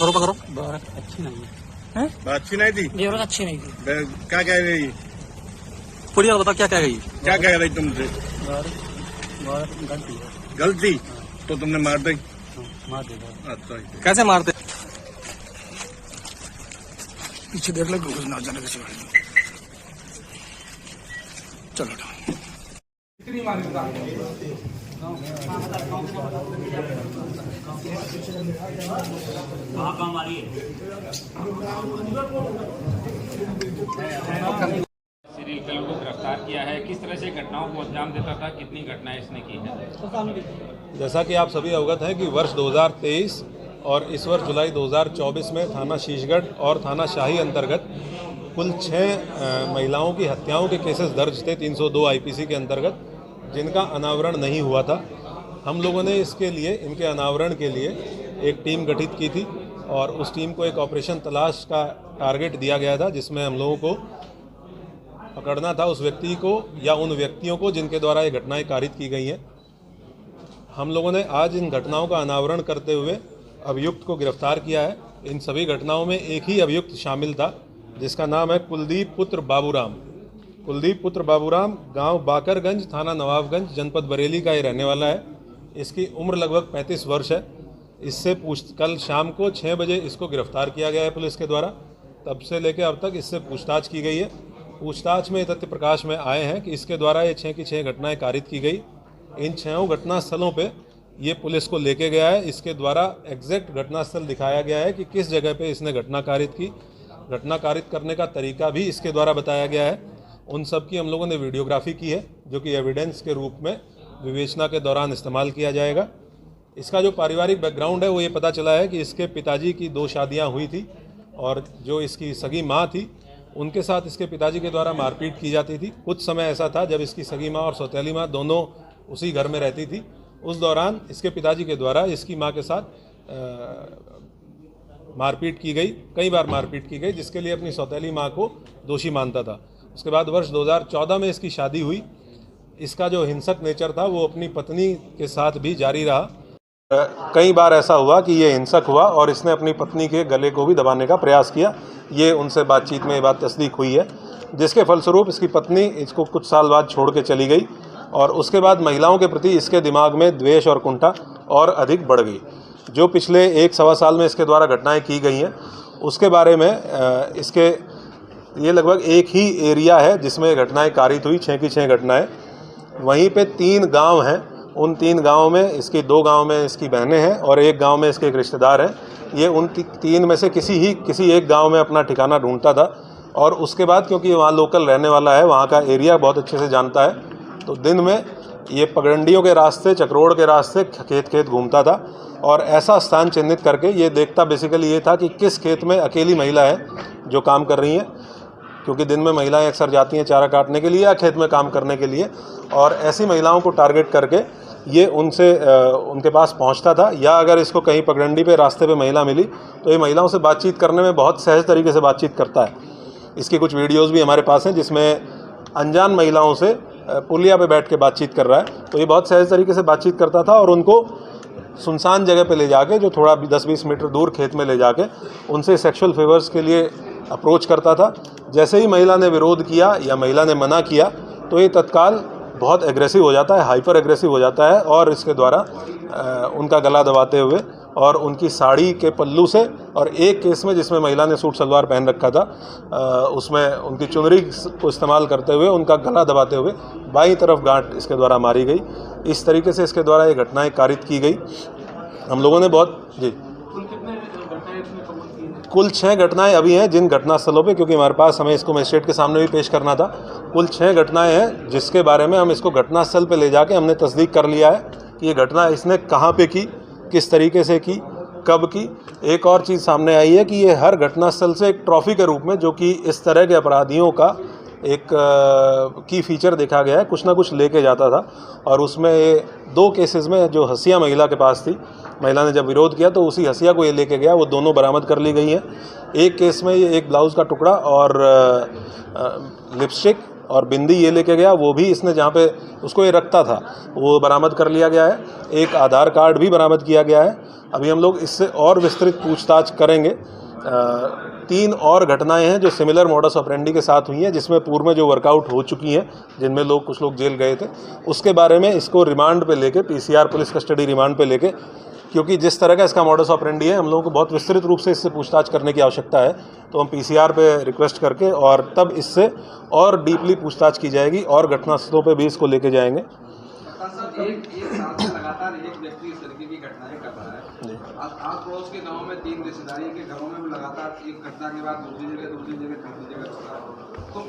करो पकड़ो। बात अच्छी नहीं है। बात अच्छी नहीं थी। ये बात अच्छी नहीं थी। क्या कह रही? पूरी बात बताओ, क्या कह गई? क्या कह रही तुमसे? बात गलती है। गलती? तो तुमने मार दी? मार देगा। अच्छा, कैसे मारते? पीछे देख लो, ना जाने किसी चलो सीरियल किलर को गिरफ्तार किया है। किस तरह से घटनाओं को अंजाम देता था, कितनी घटनाएं इसने की है? जैसा कि आप सभी अवगत हैं कि वर्ष 2023 और इस वर्ष जुलाई 2024 में थाना शीशगढ़ और थाना शाही अंतर्गत कुल 6 महिलाओं की हत्याओं के केसेस दर्ज थे 302 आईपीसी के अंतर्गत, जिनका अनावरण नहीं हुआ था। हम लोगों ने इसके लिए, इनके अनावरण के लिए एक टीम गठित की थी और उस टीम को एक ऑपरेशन तलाश का टारगेट दिया गया था, जिसमें हम लोगों को पकड़ना था उस व्यक्ति को या उन व्यक्तियों को जिनके द्वारा ये घटनाएं कारित की गई हैं। हम लोगों ने आज इन घटनाओं का अनावरण करते हुए अभियुक्त को गिरफ्तार किया है। इन सभी घटनाओं में एक ही अभियुक्त शामिल था, जिसका नाम है कुलदीप पुत्र बाबूराम। कुलदीप पुत्र बाबूराम गांव बाकरगंज, थाना नवाबगंज, जनपद बरेली का ये रहने वाला है। इसकी उम्र लगभग 35 वर्ष है। इससे कल शाम को 6 बजे इसको गिरफ्तार किया गया है पुलिस के द्वारा। तब से लेकर अब तक इससे पूछताछ की गई है। पूछताछ में तथ्य प्रकाश में आए हैं कि इसके द्वारा ये 6 की 6 घटनाएं कारित की गई। इन 6 घटना स्थलों पे ये पुलिस को लेके गया है। इसके द्वारा एग्जैक्ट घटना स्थल दिखाया गया है कि किस जगह पे इसने घटना कारित की। घटना कारित करने का तरीका भी इसके द्वारा बताया गया है। उन सब की हम लोगों ने वीडियोग्राफी की है, जो कि एविडेंस के रूप में विवेचना के दौरान इस्तेमाल किया जाएगा। इसका जो पारिवारिक बैकग्राउंड है वो ये पता चला है कि इसके पिताजी की 2 शादियाँ हुई थी और जो इसकी सगी माँ थी उनके साथ इसके पिताजी के द्वारा मारपीट की जाती थी। कुछ समय ऐसा था जब इसकी सगी माँ और सौतेली माँ दोनों उसी घर में रहती थी। उस दौरान इसके पिताजी के द्वारा इसकी माँ के साथ मारपीट की गई, कई बार मारपीट की गई, जिसके लिए अपनी सौतेली माँ को दोषी मानता था। उसके बाद वर्ष 2014 में इसकी शादी हुई। इसका जो हिंसक नेचर था वो अपनी पत्नी के साथ भी जारी रहा। कई बार ऐसा हुआ कि ये हिंसक हुआ और इसने अपनी पत्नी के गले को भी दबाने का प्रयास किया। ये उनसे बातचीत में ये बात तस्दीक हुई है, जिसके फलस्वरूप इसकी पत्नी इसको कुछ साल बाद छोड़ के चली गई और उसके बाद महिलाओं के प्रति इसके दिमाग में द्वेष और कुंठा और अधिक बढ़ गई। जो पिछले 1-1.25 साल में इसके द्वारा घटनाएं की गई हैं, उसके बारे में इसके ये लगभग एक ही एरिया है जिसमें घटनाएं कारित हुई, 6 की 6 घटनाएं। वहीं पे 3 गांव हैं। उन 3 गांवों में इसकी 2 गांव में इसकी बहनें हैं और एक गांव में इसके एक रिश्तेदार हैं। ये उन 3 में से किसी एक गांव में अपना ठिकाना ढूंढता था और उसके बाद क्योंकि वहाँ लोकल रहने वाला है, वहाँ का एरिया बहुत अच्छे से जानता है, तो दिन में ये पगडंडियों के रास्ते, चक्रोड़ के रास्ते खेत घूमता था और ऐसा स्थान चिन्हित करके ये देखता बेसिकली ये था कि किस खेत में अकेली महिला है जो काम कर रही हैं, क्योंकि दिन में महिलाएं अक्सर जाती हैं चारा काटने के लिए या खेत में काम करने के लिए, और ऐसी महिलाओं को टारगेट करके ये उनके पास पहुंचता था। या अगर इसको कहीं पगडंडी पे रास्ते पे महिला मिली तो ये महिलाओं से बातचीत करने में बहुत सहज तरीके से बातचीत करता है। इसकी कुछ वीडियोस भी हमारे पास हैं जिसमें अनजान महिलाओं से पुलिया पे बैठ के बातचीत कर रहा है। तो ये बहुत सहज तरीके से बातचीत करता था और उनको सुनसान जगह पे ले जाके, जो थोड़ा 10-20 मीटर दूर खेत में ले जाके उनसे सेक्सुअल फेवर्स के लिए अप्रोच करता था। जैसे ही महिला ने विरोध किया या महिला ने मना किया तो ये तत्काल बहुत एग्रेसिव हो जाता है, हाइपर एग्रेसिव हो जाता है और इसके द्वारा उनका गला दबाते हुए और उनकी साड़ी के पल्लू से, और एक केस में जिसमें महिला ने सूट सलवार पहन रखा था उसमें उनकी चुनरी को इस्तेमाल करते हुए उनका गला दबाते हुए बाईं तरफ गांठ इसके द्वारा मारी गई। इस तरीके से इसके द्वारा ये घटनाएं कारित की गई। हम लोगों ने कुल 6 घटनाएं अभी हैं जिन घटना स्थलों पे, क्योंकि हमारे पास हमें इसको मजिस्ट्रेट के सामने भी पेश करना था। कुल 6 घटनाएं हैं जिसके बारे में हम इसको घटना स्थल पे ले जाके हमने तस्दीक कर लिया है कि ये घटना इसने कहाँ पे की, किस तरीके से की, कब की। एक और चीज़ सामने आई है कि ये हर घटना स्थल से एक ट्रॉफी के रूप में, जो कि इस तरह के अपराधियों का एक की फीचर देखा गया है, कुछ ना कुछ लेके जाता था। और उसमें 2 केसेस में जो हसिया महिला के पास थी, महिला ने जब विरोध किया तो उसी हसिया को ये लेके गया, वो दोनों बरामद कर ली गई हैं। एक केस में ये एक ब्लाउज़ का टुकड़ा और लिपस्टिक और बिंदी ये लेके गया, वो भी इसने जहाँ पे उसको ये रखता था वो बरामद कर लिया गया है। एक आधार कार्ड भी बरामद किया गया है। अभी हम लोग इससे और विस्तृत पूछताछ करेंगे। 3 और घटनाएं हैं जो सिमिलर मॉडस ऑपरेंडी के साथ हुई हैं, जिसमें पूर्व में जो वर्कआउट हो चुकी हैं, जिनमें कुछ लोग जेल गए थे, उसके बारे में इसको रिमांड पे लेके, पीसीआर पुलिस कस्टडी रिमांड पे लेके, क्योंकि जिस तरह का इसका मॉडस ऑपरेंडी है, हम लोगों को बहुत विस्तृत रूप से इससे पूछताछ करने की आवश्यकता है। तो हम पीसीआर पे रिक्वेस्ट करके और तब इससे और डीपली पूछताछ की जाएगी और घटनास्थलों पे भी इसको लेके जाएंगे। एक साल से लगातार एक व्यक्ति इस तरीके की घटनाएं कर रहा है। आस पड़ोस के गांव में 3 रिश्तेदारी के घरों में भी लगातार एक घटना के बाद दूसरी जगह हो रहा है। तो